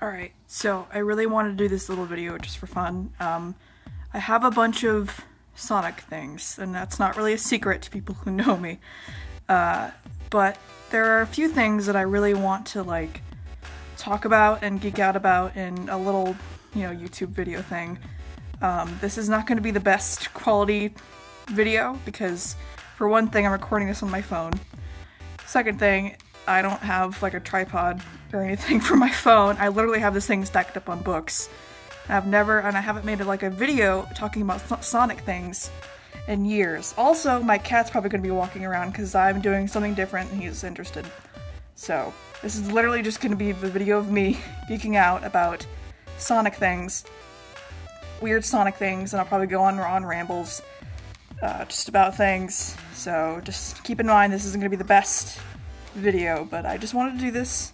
Alright, so I really wanted to do this little video just for fun. I have a bunch of Sonic things, and that's not really a secret to people who know me. But there are a few things that I really want to, like, talk about and geek out about in a little, YouTube video thing. This is not going to be the best quality video, because for one thing, I'm recording this on my phone. Second thing, I don't have, like, a tripod or anything for my phone. I literally have this thing stacked up on books. I haven't made like a video talking about Sonic things in years. Also, my cat's probably going to be walking around because I'm doing something different and he's interested. So, this is literally just going to be the video of me geeking out about Sonic things. Weird Sonic things, and I'll probably go on rambles just about things. So, just keep in mind this isn't going to be the best video, but I just wanted to do this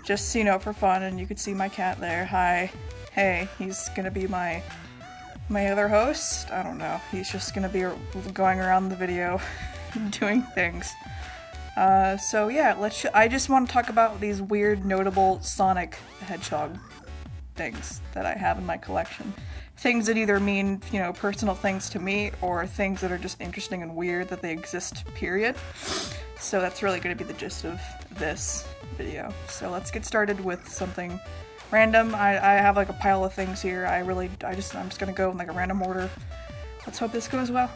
just, for fun, and you could see my cat there. Hi. Hey, he's gonna be my other host? I don't know. He's just gonna be going around the video doing things. So yeah, I just want to talk about these weird, notable Sonic the Hedgehog things that I have in my collection. Things that either mean, personal things to me, or things that are just interesting and weird that they exist, period. So that's really going to be the gist of this video. So let's get started with something random. I have like a pile of things here. I'm just going to go in like a random order. Let's hope this goes well.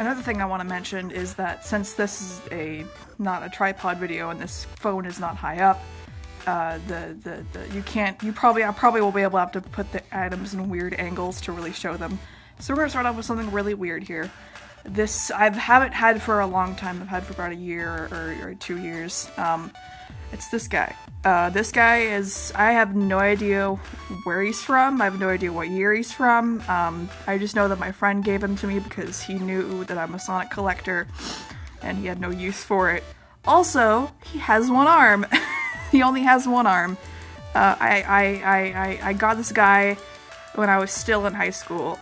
Another thing I want to mention is that since this is not a tripod video and this phone is not high up, I probably will be able to have to put the items in weird angles to really show them. So we're going to start off with something really weird here. This I haven't had for a long time. I've had for about a year or 2 years. It's this guy. This guy I have no idea where he's from. I have no idea what year he's from. I just know that my friend gave him to me because he knew that I'm a Sonic collector and he had no use for it. Also, he has one arm. He only has one arm. I got this guy when I was still in high school,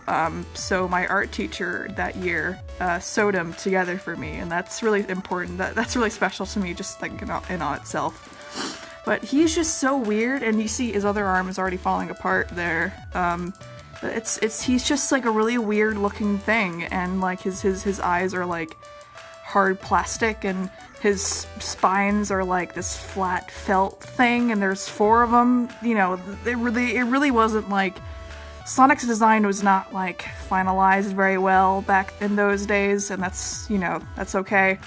so my art teacher that year sewed him together for me, and that's really important. That's really special to me, just like in on itself. But he's just so weird, and you see his other arm is already falling apart there. But he's just like a really weird looking thing, and like his eyes are like hard plastic, and his spines are like this flat felt thing, and there's 4 of them. It really wasn't like. Sonic's design was not, like, finalized very well back in those days, and that's, that's okay,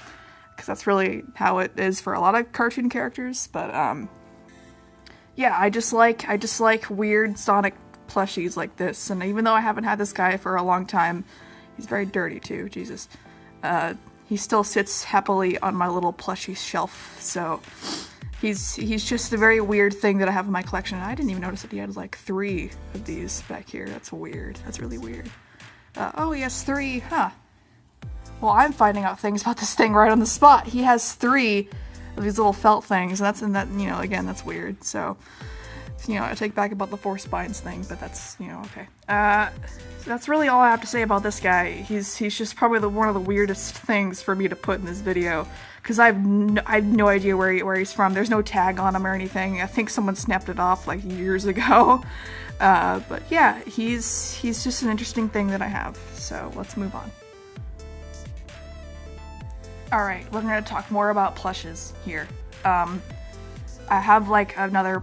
because that's really how it is for a lot of cartoon characters, but, yeah, I just like weird Sonic plushies like this, and even though I haven't had this guy for a long time, he's very dirty, too, Jesus, he still sits happily on my little plushie shelf, so he's just a very weird thing that I have in my collection. I didn't even notice that he had like 3 of these back here. That's weird. That's really weird. Oh, he has 3, huh? Well, I'm finding out things about this thing right on the spot. He has 3 of these little felt things, and again, that's weird. So, I take back about the 4 spines thing, but that's, okay. So that's really all I have to say about this guy. He's just probably one of the weirdest things for me to put in this video, because I have no idea where he's from. There's no tag on him or anything. I think someone snapped it off like years ago. But yeah, he's just an interesting thing that I have. So let's move on. Alright, we're going to talk more about plushes here. I have like 3 other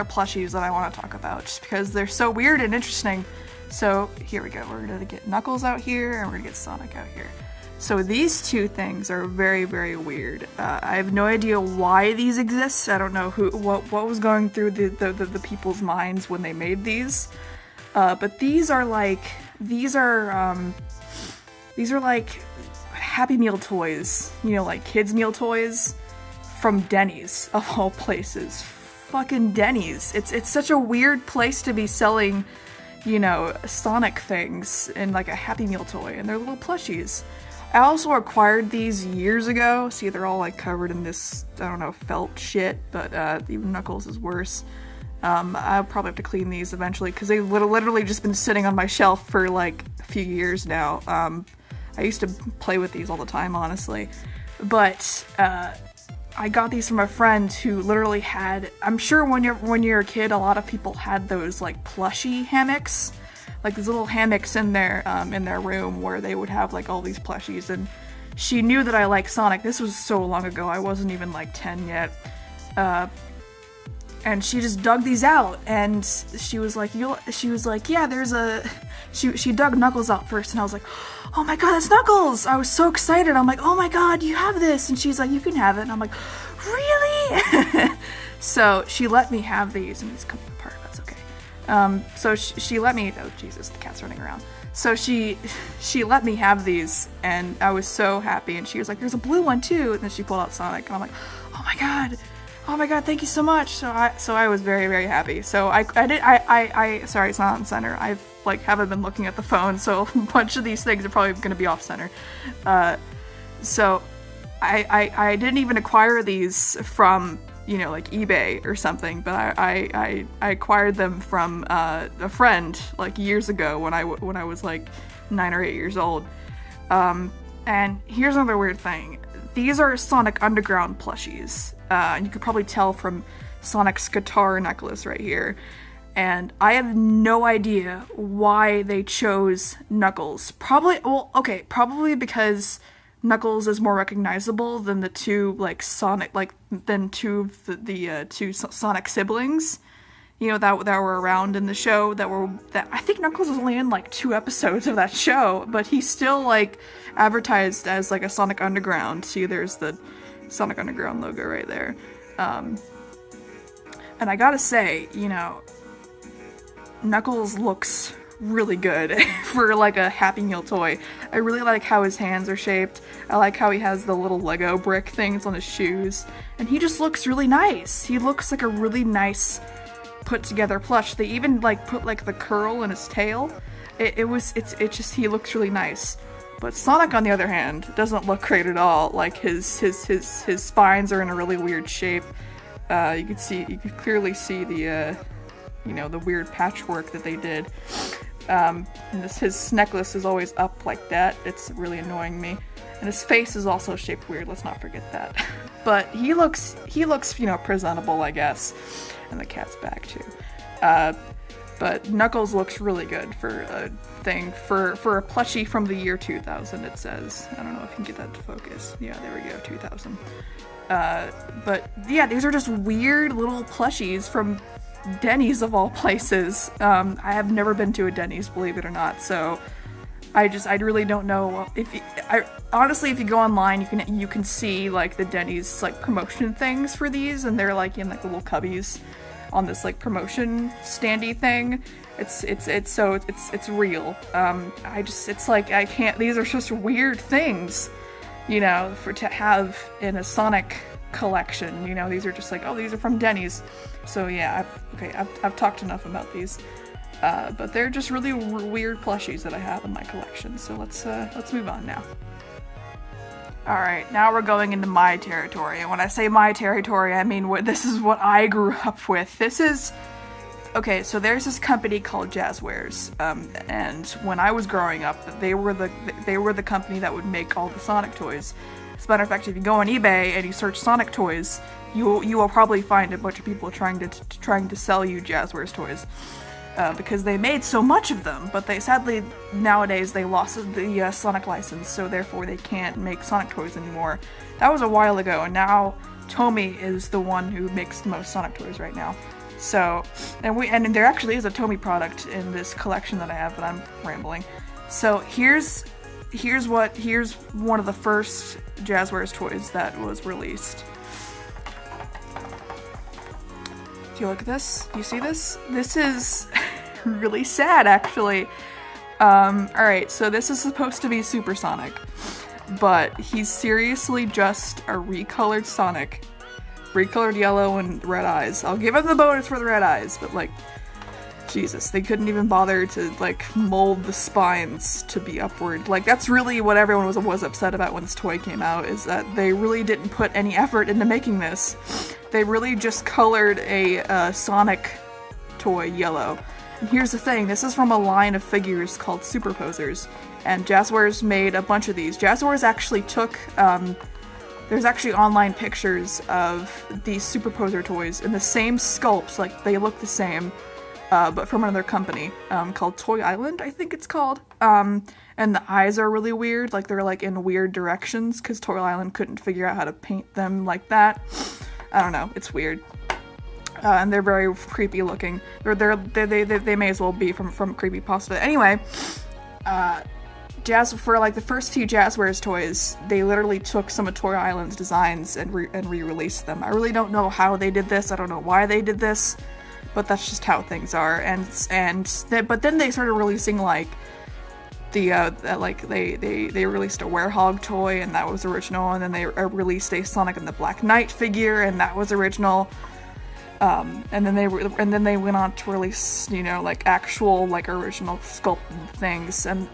plushies that I want to talk about, just because they're so weird and interesting. So here we go. We're going to get Knuckles out here, and we're going to get Sonic out here. So these 2 things are very, very weird. I have no idea why these exist. I don't know what was going through the people's minds when they made these. But these are like Happy Meal toys. Like kids' meal toys from Denny's, of all places. Fucking Denny's. It's such a weird place to be selling, Sonic things in like a Happy Meal toy, and they're little plushies. I also acquired these years ago. See, they're all like covered in this, I don't know, felt shit, but even Knuckles is worse. I'll probably have to clean these eventually, because they've literally just been sitting on my shelf for like a few years now. I used to play with these all the time, honestly. But I got these from a friend who literally had, I'm sure when you're a kid, a lot of people had those like plushie hammocks, like these little hammocks in their room where they would have like all these plushies, and she knew that I like Sonic. This was so long ago, I wasn't even like 10 yet. And she just dug these out, and she was like, yeah, there's a, she dug Knuckles out first, and I was like, oh my god, that's Knuckles! I was so excited. I'm like, oh my god, you have this, and she's like, you can have it, and I'm like, really? So she let me have these, and it's coming apart, that's okay. So she let me, oh Jesus, the cat's running around. So she let me have these, and I was so happy, and she was like, there's a blue one too, and then she pulled out Sonic, and I'm like, oh my god, thank you so much. So I was very, very happy. So sorry, it's not on center. I've like haven't been looking at the phone, so a bunch of these things are probably going to be off center. So I didn't even acquire these from, you know, like eBay or something, but I acquired them from a friend like years ago when I was like 9 or 8 years old. And here's another weird thing. These are Sonic Underground plushies. And you could probably tell from Sonic's guitar necklace right here. And I have no idea why they chose Knuckles. Probably because Knuckles is more recognizable than the two, like, two of the two Sonic siblings, you know, that were around in the show, I think Knuckles was only in, like, 2 episodes of that show, but he's still, like, advertised as, like, a Sonic Underground. See, there's the Sonic Underground logo right there. And I gotta say, you know, Knuckles looks really good for like a Happy Meal toy. I really like how his hands are shaped. I like how he has the little Lego brick things on his shoes. And he just looks really nice. He looks like a really nice put together plush. They even like put like the curl in his tail. He looks really nice. But Sonic, on the other hand, doesn't look great at all. Like his spines are in a really weird shape. You could clearly see the, you know, the weird patchwork that they did. And his necklace is always up like that. It's really annoying me. And his face is also shaped weird. Let's not forget that. But he looks, you know, presentable, I guess. And the cat's back too. But Knuckles looks really good for a thing, for a plushie from the year 2000, it says. I don't know if you can get that to focus. Yeah, there we go, 2000. But yeah, these are just weird little plushies from Denny's of all places. I have never been to a Denny's, believe it or not, so I really don't know honestly, if you go online, you can see like the Denny's like promotion things for these, and they're like in like little cubbies on this like promotion standy thing. It's real. It's like I can't, these are just weird things, you know, to have in a Sonic collection, you know. These are just like, oh, these are from Denny's. So yeah, I've talked enough about these. But they're just really weird plushies that I have in my collection. So let's move on now. Alright, now we're going into my territory, and when I say my territory, I mean this is what I grew up with. Okay, so there's this company called Jazzwares, and when I was growing up, they were the company that would make all the Sonic toys. As a matter of fact, if you go on eBay and you search Sonic toys, you will probably find a bunch of people trying to sell you Jazzwares toys. Because they made so much of them, but sadly nowadays they lost the Sonic license, so therefore they can't make Sonic toys anymore. That was a while ago, and now Tomy is the one who makes the most Sonic toys right now. So, and there actually is a Tomy product in this collection that I have, but I'm rambling. So here's one of the first Jazzwares toys that was released. Do you look at this? Do you see this? This is really sad, actually. Alright, so this is supposed to be Super Sonic, but he's seriously just a recolored Sonic. Recolored yellow and red eyes. I'll give him the bonus for the red eyes, but like, Jesus, they couldn't even bother to like mold the spines to be upward. Like, that's really what everyone was upset about when this toy came out, is that they really didn't put any effort into making this. They really just colored a Sonic toy yellow. And here's the thing, this is from a line of figures called Superposers, and Jazzwares made a bunch of these. Jazzwares actually took there's actually online pictures of these Superposer toys in the same sculpts, like they look the same, but from another company, called Toy Island, I think it's called. And the eyes are really weird, like they're like in weird directions, because Toy Island couldn't figure out how to paint them like that. I don't know, it's weird. And they're very creepy looking. They may as well be from Creepypasta. Anyway, for like the first few Jazzwares toys, they literally took some of Toy Island's designs and re-released them. I really don't know how they did this. I don't know why they did this, but that's just how things are. But then they started releasing like they released a Werehog toy, and that was original. And then they released a Sonic and the Black Knight figure, and that was original. And then they went on to release, you know, like actual, like original sculpted things, and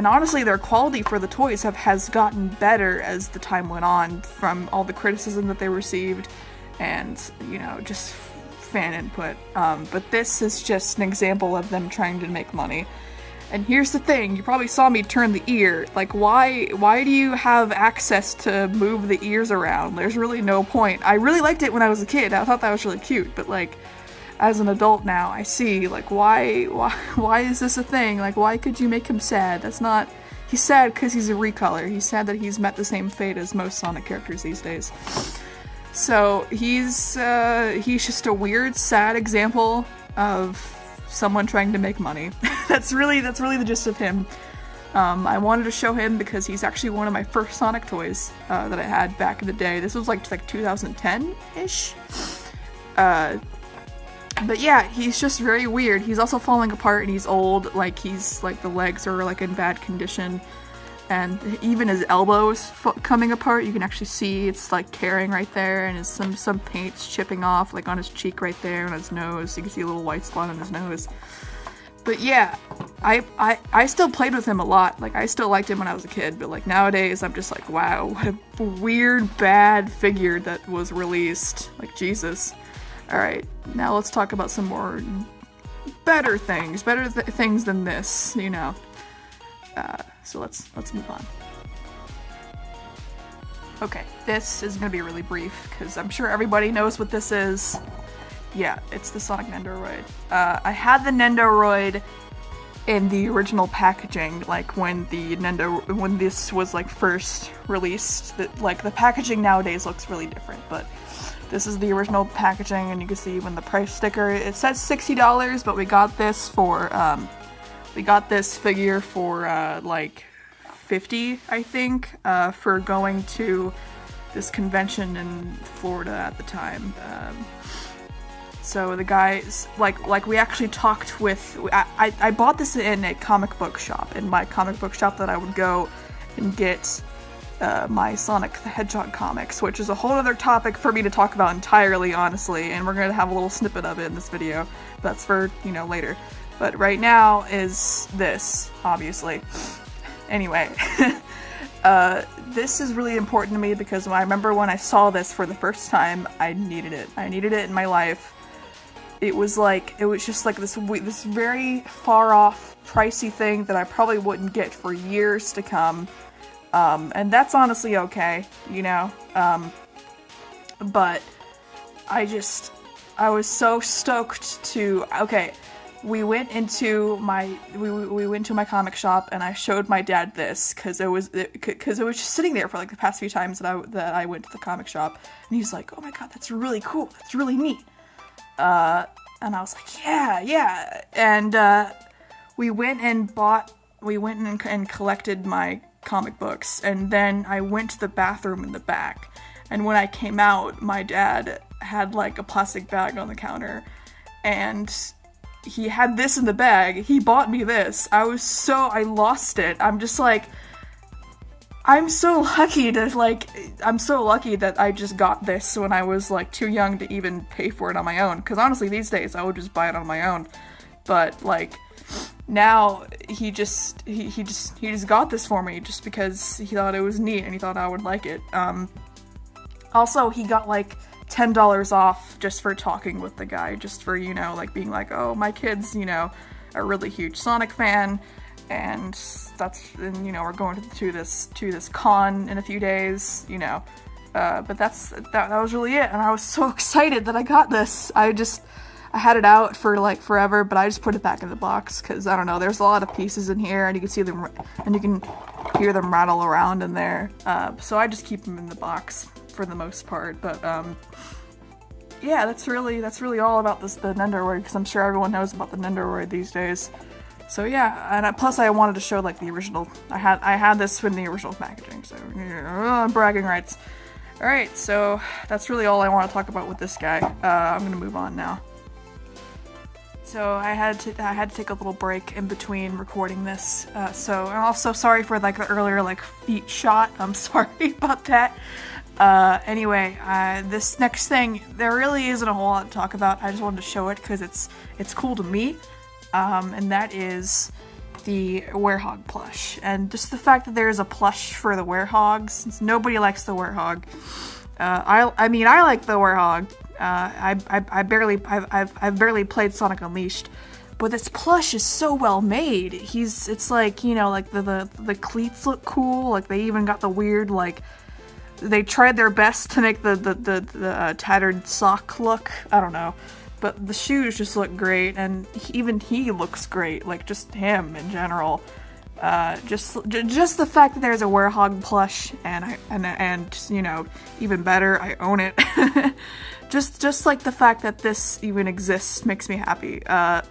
honestly, their quality for the toys has gotten better as the time went on, from all the criticism that they received, and, you know, just fan input. But this is just an example of them trying to make money. And here's the thing, you probably saw me turn the ear. Like, why do you have access to move the ears around? There's really no point. I really liked it when I was a kid. I thought that was really cute, but like, as an adult now, I see, like, why is this a thing? Like, why could you make him sad? That's not... He's sad because he's a recolor. He's sad that he's met the same fate as most Sonic characters these days. So, he's just a weird, sad example of someone trying to make money. That's really the gist of him. I wanted to show him because he's actually one of my first Sonic toys that I had back in the day. This was like 2010-ish. But yeah, he's just very weird. He's also falling apart, and he's old. Like, he's like, the legs are like in bad condition, and even his elbows coming apart. You can actually see it's like tearing right there, and some paint's chipping off, like on his cheek right there, on his nose. You can see a little white spot on his nose. But yeah, I still played with him a lot. Like, I still liked him when I was a kid, but like nowadays I'm just like, wow, what a weird, bad figure that was released. Like, Jesus. Alright, now let's talk about some more better things. Better things than this, you know. So let's move on. Okay, this is gonna be really brief, because I'm sure everybody knows what this is. Yeah, it's the Sonic Nendoroid. I had the Nendoroid in the original packaging, like when this was like first released. Like, the packaging nowadays looks really different, but this is the original packaging, and you can see even the price sticker. It says $60, but we got this for figure for like $50, I think, for going to this convention in Florida at the time. So the guys, like we actually talked with, I bought this in a comic book shop, in my comic book shop that I would go and get my Sonic the Hedgehog comics, which is a whole other topic for me to talk about entirely, honestly, and we're going to have a little snippet of it in this video. That's for, you know, later. But right now is this, obviously. Anyway, this is really important to me because I remember when I saw this for the first time, I needed it. I needed it in my life. It was just like this very far off, pricey thing that I probably wouldn't get for years to come. And that's honestly okay, you know? But I was so stoked to, okay, we went into my comic shop, and I showed my dad this, cause it was just sitting there for like the past few times that I went to the comic shop, and he's like, oh my god, that's really cool, that's really neat. And I was like, yeah, and we went and collected my comic books, and then I went to the bathroom in the back, and when I came out, my dad had like a plastic bag on the counter, and he had this in the bag. He bought me this. I lost it. I'm just like, I'm so lucky that I just got this when I was like too young to even pay for it on my own, because honestly these days I would just buy it on my own, but like now he just got this for me just because he thought it was neat and he thought I would like it. Also, he got like $10 off just for talking with the guy, just for, you know, like being like, oh, my kid's, you know, a really huge Sonic fan, and you know, we're going to this con in a few days, you know, But that was really it, and I was so excited that I got this. I had it out for like forever, but I just put it back in the box because I don't know. There's a lot of pieces in here, and you can see them, and you can hear them rattle around in there. So I just keep them in the box for the most part. But yeah, that's really all about the Nendoroid, because I'm sure everyone knows about the Nendoroid these days. So yeah, and plus I wanted to show like the original. I had this in the original packaging, so bragging rights. All right, so that's really all I want to talk about with this guy. I'm gonna move on now. So I had to take a little break in between recording this. So I'm also sorry for like the earlier like feet shot. I'm sorry about that. Anyway, this next thing, there really isn't a whole lot to talk about. I just wanted to show it because it's cool to me. And that is the werehog plush. And just the fact that there's a plush for the werehogs, since nobody likes the werehog. I mean, I like the werehog. I've barely played Sonic Unleashed, but this plush is so well made. It's like, you know, like the cleats look cool. Like they even got the weird, like, they tried their best to make the tattered sock look. I don't know. But the shoes just look great, and even he looks great, like just him in general. Just the fact that there's a werehog plush, and you know, even better, I own it. just like the fact that this even exists makes me happy. I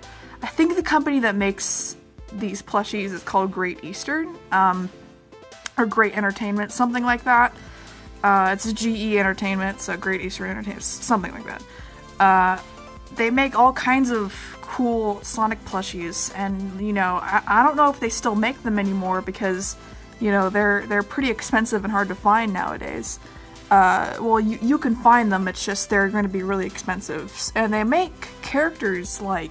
think the company that makes these plushies is called Great Eastern, or Great Entertainment, something like that. It's a GE Entertainment, so Great Eastern Entertainment, something like that. They make all kinds of cool Sonic plushies, and you know, I don't know if they still make them anymore because, you know, they're pretty expensive and hard to find nowadays. Well, you can find them, it's just they're going to be really expensive. And they make characters like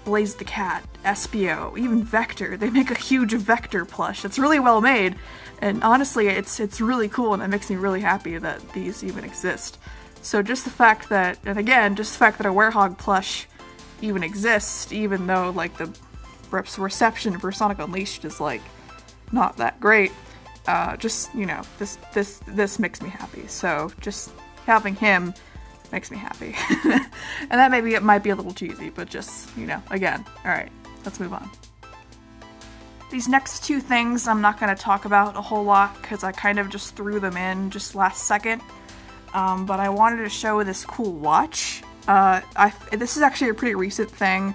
Blaze the Cat, Espio, even Vector. They make a huge Vector plush. It's really well made, and honestly, it's really cool, and it makes me really happy that these even exist. So just the fact that, and again, just the fact that a werehog plush even exists, even though like the reception for Sonic Unleashed is like not that great, just, you know, this makes me happy. So just having him makes me happy. And that maybe it might be a little cheesy, but just, you know, again. Alright, let's move on. These next two things I'm not going to talk about a whole lot because I kind of just threw them in just last second. But I wanted to show this cool watch. This is actually a pretty recent thing.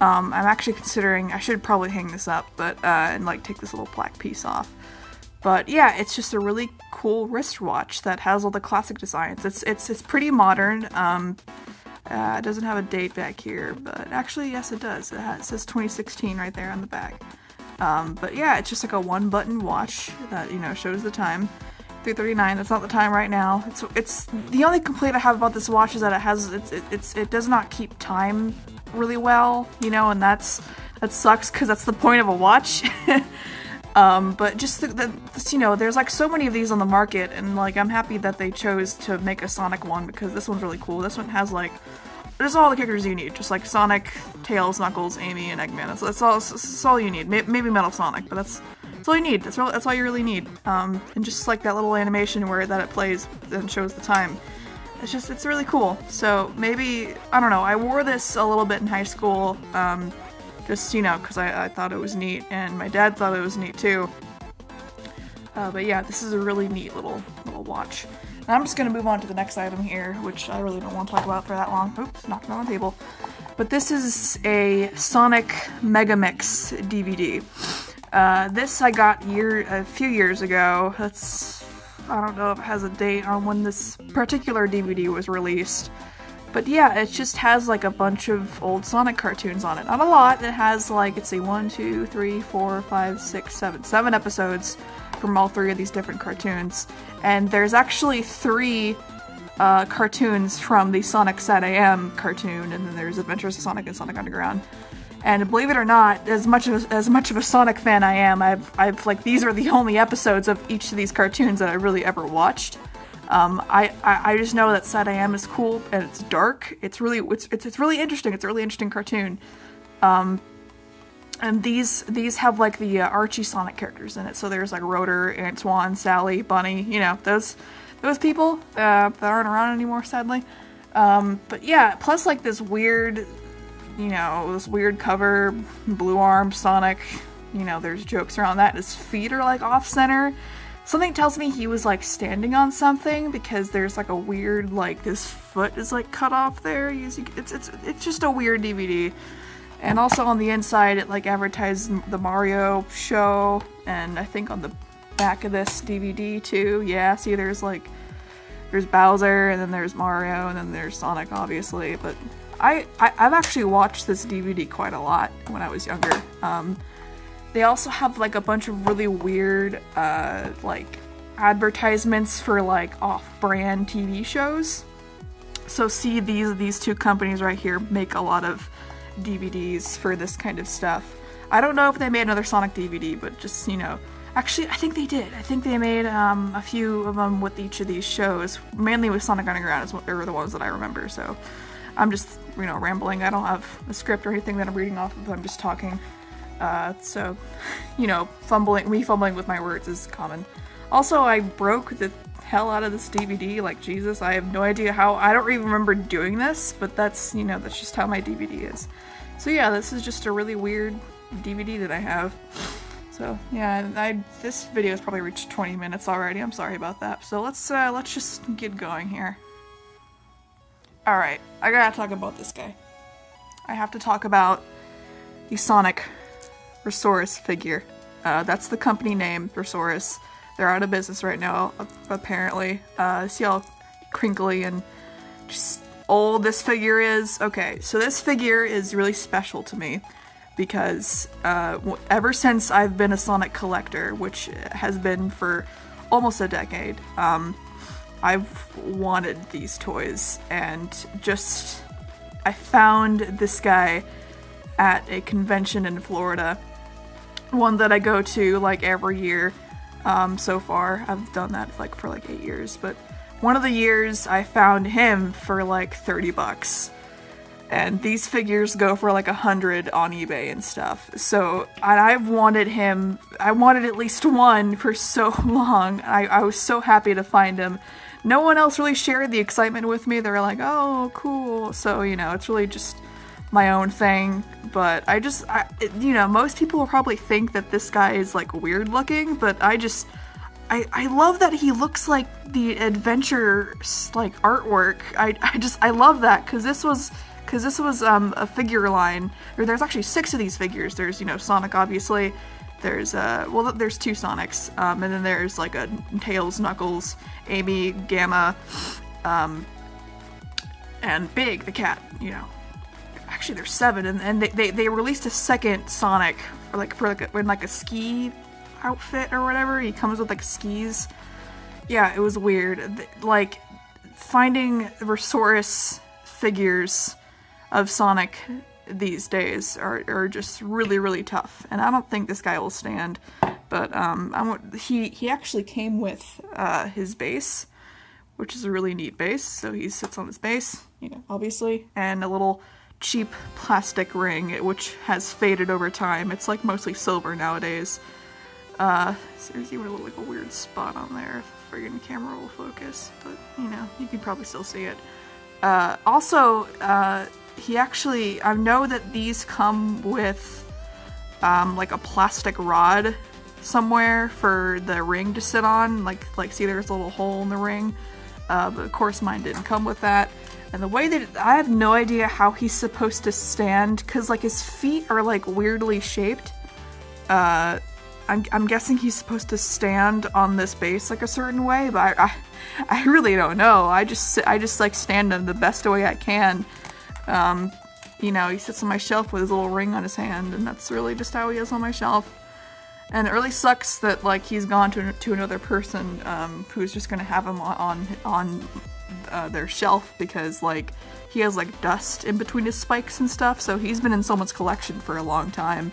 I'm actually considering I should probably hang this up, but and like take this little black piece off. But yeah, it's just a really cool wristwatch that has all the classic designs. It's pretty modern. It doesn't have a date back here, but actually yes it does. It says 2016 right there on the back. But yeah, it's just like a one-button watch that, you know, shows the time. 3:39. That's not the time right now. It's the only complaint I have about this watch is that it does not keep time really well, you know, and that sucks because that's the point of a watch. But just you know, there's like so many of these on the market, and like I'm happy that they chose to make a Sonic one because this one's really cool. This one has like, there's all the characters you need, just like Sonic, Tails, Knuckles, Amy, and Eggman. That's all you need. Maybe Metal Sonic, but that's all you need. That's all you really need. And just like that little animation where it plays and shows the time. It's really cool. So maybe, I don't know, I wore this a little bit in high school, just, you know, because I thought it was neat, and my dad thought it was neat too. But yeah, this is a really neat little watch. And I'm just going to move on to the next item here, which I really don't want to talk about for that long. Oops, knocked it on the table. But this is a Sonic Megamix DVD. This I got a few years ago. I don't know if it has a date on when this particular DVD was released. But yeah, it just has like a bunch of old Sonic cartoons on it. Not a lot. It has like, let's see, 1, 2, 3, 4, 5, 6, 7 episodes from all 3 of these different cartoons. And there's actually 3 cartoons from the Sonic Sat AM cartoon, and then there's Adventures of Sonic and Sonic Underground. And believe it or not, as much of a Sonic fan I am, I've like, these are the only episodes of each of these cartoons that I really ever watched. I just know that Sat AM is cool and it's dark. It's really interesting. It's a really interesting cartoon. And these have like the Archie Sonic characters in it. So there's like Rotor, Antoine, Sally, Bunny. You know, those those people that aren't around anymore, sadly. But yeah, plus like this weird, this weird cover, blue armed Sonic, there's jokes around that. His feet are like off center. Something tells me he was like standing on something because there's like a weird, like this foot is like cut off there. It's just a weird DVD. And also on the inside it like advertised the Mario show, and I think on the back of this DVD too. Yeah, see there's Bowser, and then there's Mario, and then there's Sonic obviously, but I've actually watched this DVD quite a lot when I was younger. They also have like a bunch of really weird like advertisements for like off-brand TV shows. So see, these two companies right here make a lot of DVDs for this kind of stuff. I don't know if they made another Sonic DVD, but just, actually I think they did. I think they made a few of them with each of these shows, mainly with Sonic Underground is what they were the ones that I remember. So I'm just, rambling. I don't have a script or anything that I'm reading off of. I'm just talking. So, fumbling with my words is common. Also, I broke the hell out of this DVD, like Jesus, I have no idea how. I don't even remember doing this, but that's, that's just how my DVD is. So yeah, this is just a really weird DVD that I have. So yeah, this video has probably reached 20 minutes already, I'm sorry about that. So let's just get going here. Alright, I gotta talk about this guy. I have to talk about the Sonic Resource figure. That's the company name, Resource. They're out of business right now, apparently. See how crinkly and just old this figure is? Okay, so this figure is really special to me because ever since I've been a Sonic collector, which has been for almost a decade, I've wanted these toys, and just I found this guy at a convention in Florida, one that I go to like every year. So far I've done that for like 8 years, but one of the years I found him for like $30, and these figures go for like 100 on eBay and stuff. So I've wanted him, I wanted at least one for so long. I was so happy to find him. No one else really shared the excitement with me. They were like, oh cool. So it's really just my own thing, but most people will probably think that this guy is like weird looking, but I love that he looks like the adventure like artwork. I love that because this was a figure line. There's actually 6 of these figures. There's Sonic obviously. There's there's 2 Sonics, and then there's like a Tails, Knuckles, Amy, Gamma, and Big the cat. Actually there's 7, and they released a second Sonic in like a ski outfit or whatever. He comes with like skis. Yeah, it was weird. Like finding Resource figures of Sonic these days are just really, really tough, and I don't think this guy will stand. But he actually came with his base, which is a really neat base. So he sits on his base, obviously, and a little cheap plastic ring, which has faded over time. It's like mostly silver nowadays. So there's even like a weird spot on there if the friggin' camera will focus, but you can probably still see it. Also, he actually, I know that these come with like a plastic rod somewhere for the ring to sit on, like see there's a little hole in the ring, but of course mine didn't come with that. And the way that, I have no idea how he's supposed to stand, because like his feet are like weirdly shaped. I'm guessing he's supposed to stand on this base like a certain way, but I really don't know. I just like stand in the best way I can. He sits on my shelf with his little ring on his hand, and that's really just how he is on my shelf. And it really sucks that like he's gone to another person who's just gonna have him on their shelf, because like he has like dust in between his spikes and stuff. So he's been in someone's collection for a long time,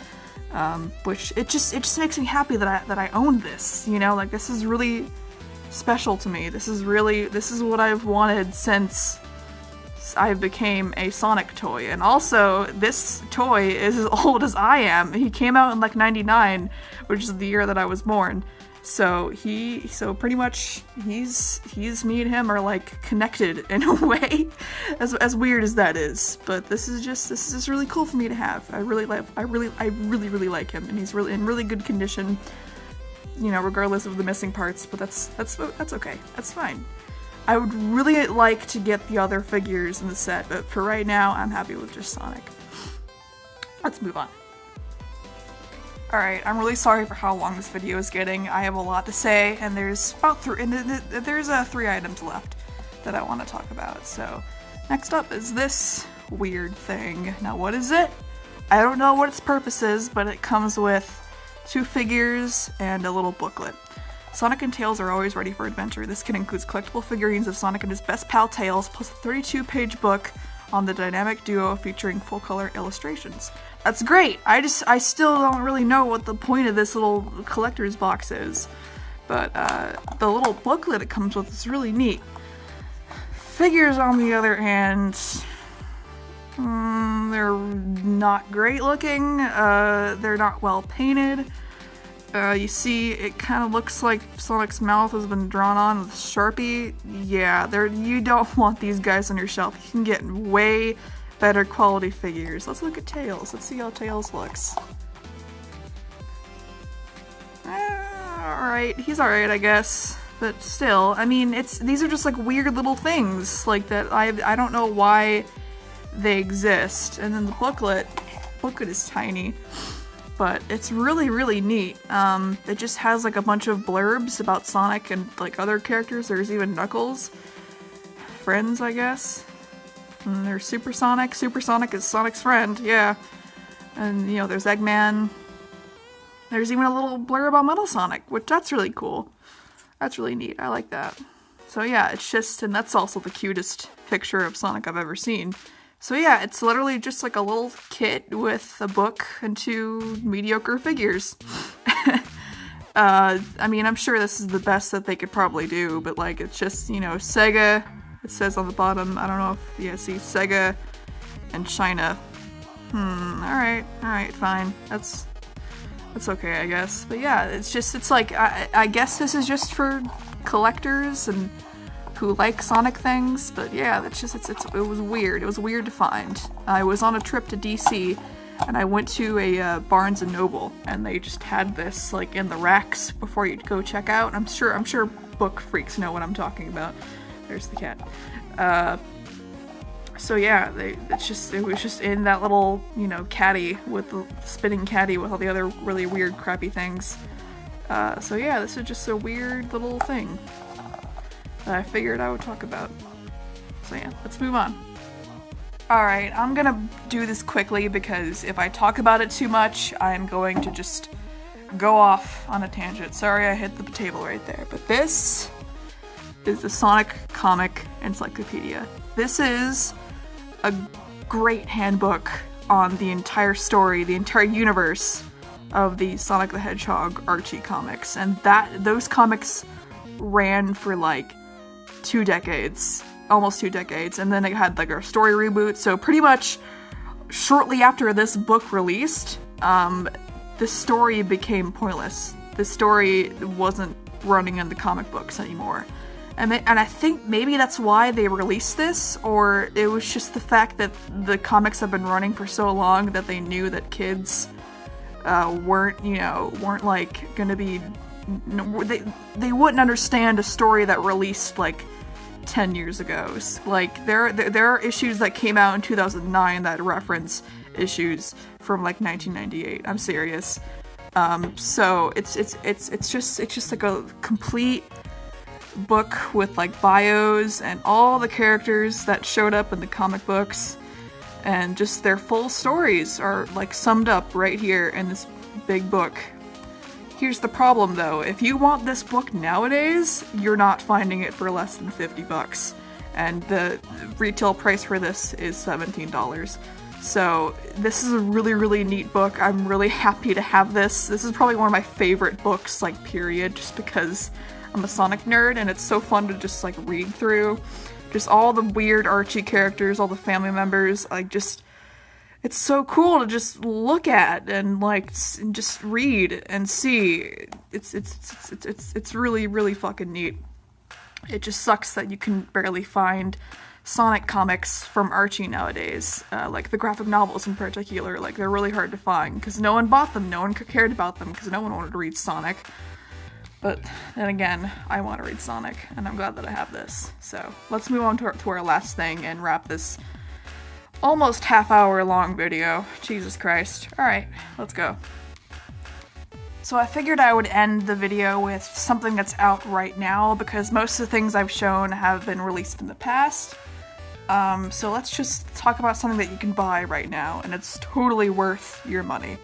which it just makes me happy that I own this. Like this is really special to me. This is what I've wanted since I became a Sonic toy. And also, this toy is as old as I am. He came out in like '99, which is the year that I was born. So pretty much he's me and him are like connected in a way, as weird as that is. But this is just really cool for me to have. I really like him, and he's really in really good condition. You know, regardless of the missing parts. But that's okay. That's fine. I would really like to get the other figures in the set, but for right now, I'm happy with just Sonic. Let's move on. Alright, I'm really sorry for how long this video is getting. I have a lot to say, and there's about three items left that I want to talk about. So, next up is this weird thing. Now, what is it? I don't know what its purpose is, but it comes with 2 figures and a little booklet. Sonic and Tails are always ready for adventure. This kit includes collectible figurines of Sonic and his best pal Tails, plus a 32-page book on the dynamic duo featuring full-color illustrations. That's great! I still don't really know what the point of this little collector's box is. But, the little booklet it comes with is really neat. Figures, on the other hand, they're not great looking, they're not well painted. You see, it kind of looks like Sonic's mouth has been drawn on with Sharpie. Yeah, you don't want these guys on your shelf. You can get way better quality figures. Let's look at Tails. Let's see how Tails looks. Alright, he's alright, I guess. But still, I mean, these are just like weird little things like that. I don't know why they exist. And then the booklet is tiny. But it's really neat. It just has like a bunch of blurbs about Sonic and like other characters. There's even Knuckles. Friends, I guess. And there's Super Sonic. Super Sonic is Sonic's friend, yeah. And, you know, there's Eggman. There's even a little blurb on Metal Sonic, which that's really cool. That's really neat. I like that. So yeah, it's just, and that's also the cutest picture of Sonic I've ever seen. So yeah, it's literally just like a little kit with a book and 2 mediocre figures. I mean, I'm sure this is the best that they could probably do, but like, it's just, you know, Sega, it says on the bottom, I don't know if, yeah, see, Sega and China. Alright, fine. That's okay, I guess. But yeah, it's like, I guess this is just for collectors and who like Sonic things, but yeah, it was weird. It was weird to find. I was on a trip to DC, and I went to a Barnes & Noble, and they just had this like in the racks before you'd go check out. I'm sure book freaks know what I'm talking about. There's the cat. So yeah, it was just in that little, you know, caddy with the spinning caddy with all the other really weird, crappy things. So yeah, this is just a weird little thing that I figured I would talk about. So yeah, let's move on. Alright, I'm gonna do this quickly because if I talk about it too much, I'm going to just go off on a tangent. Sorry I hit the table right there, but this is the Sonic Comic Encyclopedia. This is a great handbook on the entire story, the entire universe of the Sonic the Hedgehog Archie comics, and those comics ran for like 2 decades, almost 2 decades, and then they had like a story reboot, so pretty much shortly after this book released, the story became pointless. The story wasn't running in the comic books anymore. And I think maybe that's why they released this, or it was just the fact that the comics have been running for so long that they knew that kids weren't like gonna be, they wouldn't understand a story that released like 10 years ago. Like there are issues that came out in 2009 that reference issues from like 1998. I'm serious. So it's just like a complete book with like bios and all the characters that showed up in the comic books, and just their full stories are like summed up right here in this big book. Here's the problem though, if you want this book nowadays, you're not finding it for less than $50, and the retail price for this is $17. So this is a really neat book. I'm really happy to have this. This is probably one of my favorite books, like period, just because I'm a Sonic nerd and it's so fun to just like read through. Just all the weird Archie characters, all the family members, like just it's so cool to just look at and like and just read and see. It's really, really fucking neat. It just sucks that you can barely find Sonic comics from Archie nowadays, like the graphic novels in particular. Like, they're really hard to find because no one bought them, no one cared about them because no one wanted to read Sonic. But then again, I want to read Sonic, and I'm glad that I have this. So let's move on to our last thing and wrap this almost half-hour long video. Jesus Christ. Alright, let's go. So I figured I would end the video with something that's out right now, because most of the things I've shown have been released in the past. So let's just talk about something that you can buy right now, and it's totally worth your money.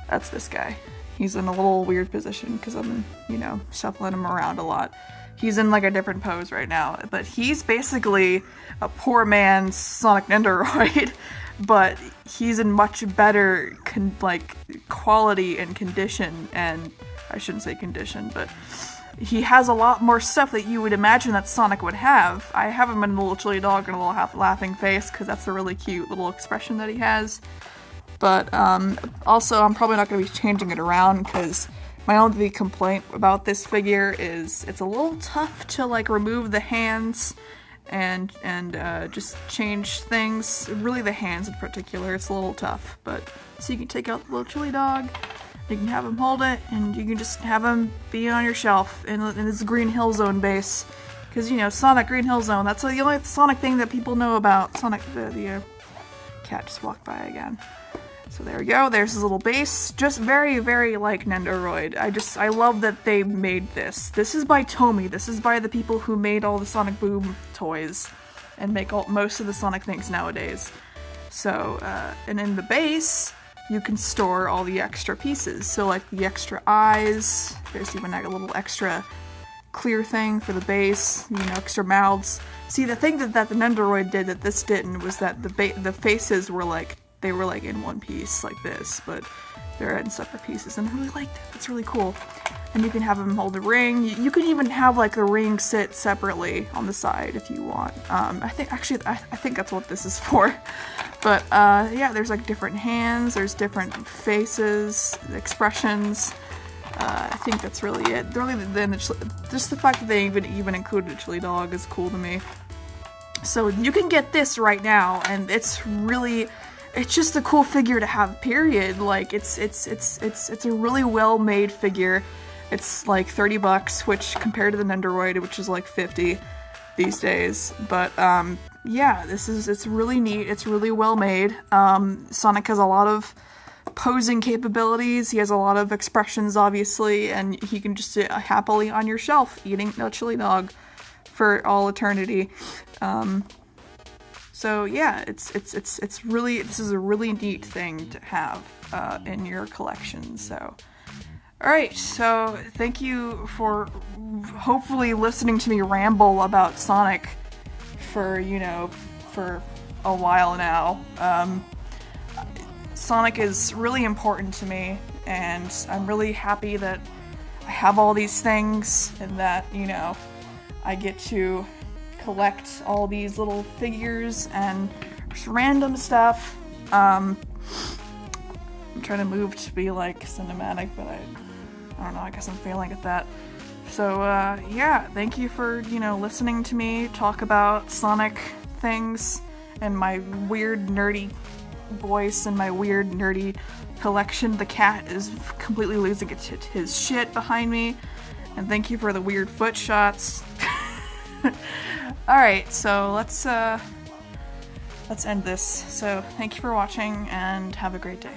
That's this guy. He's in a little weird position because I'm, you know, shuffling him around a lot. He's in like a different pose right now, but he's basically a poor man's Sonic Nendoroid, but he's in much better quality and condition, and I shouldn't say condition, but he has a lot more stuff that you would imagine that Sonic would have. I have him in a little chili dog and a little half laughing face because that's a really cute little expression that he has. But also, I'm probably not going to be changing it around because my only complaint about this figure is it's a little tough to like remove the hands and just change things. Really, the hands in particular, it's a little tough. But so you can take out the little chili dog, you can have him hold it, and you can just have him be on your shelf in this Green Hill Zone base. Because, you know, Sonic Green Hill Zone, that's the only Sonic thing that people know about. Sonic, the cat just walked by again. So there we go, there's his little base. Just very, very like Nendoroid. I love that they made this. This is by Tomy. This is by the people who made all the Sonic Boom toys and make most of the Sonic things nowadays. So, and in the base, you can store all the extra pieces. So like the extra eyes, there's even like a little extra clear thing for the base, you know, extra mouths. See, the thing that the Nendoroid did that this didn't was that the faces were like, they were like in one piece like this, but they're in separate pieces, and I really liked it. It's really cool. And you can have them hold a ring. You can even have like the ring sit separately on the side if you want. I think that's what this is for. But yeah, there's like different hands, there's different faces, expressions. I think that's really it. Really, just the fact that they even included a chili dog is cool to me. So you can get this right now, and it's just a cool figure to have, period. Like, it's a really well-made figure. It's like $30, which compared to the Nendoroid, which is like $50 these days. But, yeah, it's really neat. It's really well-made. Sonic has a lot of posing capabilities. He has a lot of expressions, obviously, and he can just sit happily on your shelf eating a chili dog for all eternity. So yeah, this is a really neat thing to have in your collection. So, alright, so thank you for hopefully listening to me ramble about Sonic for a while now. Sonic is really important to me, and I'm really happy that I have all these things and that, you know, I get to collect all these little figures and just random stuff. I'm trying to move to be like cinematic, but I don't know, I guess I'm failing at that. So yeah, thank you for, you know, listening to me talk about Sonic things and my weird nerdy voice and my weird nerdy collection. The cat is completely losing his shit behind me, and thank you for the weird foot shots. Alright, so let's end this. So thank you for watching, and have a great day.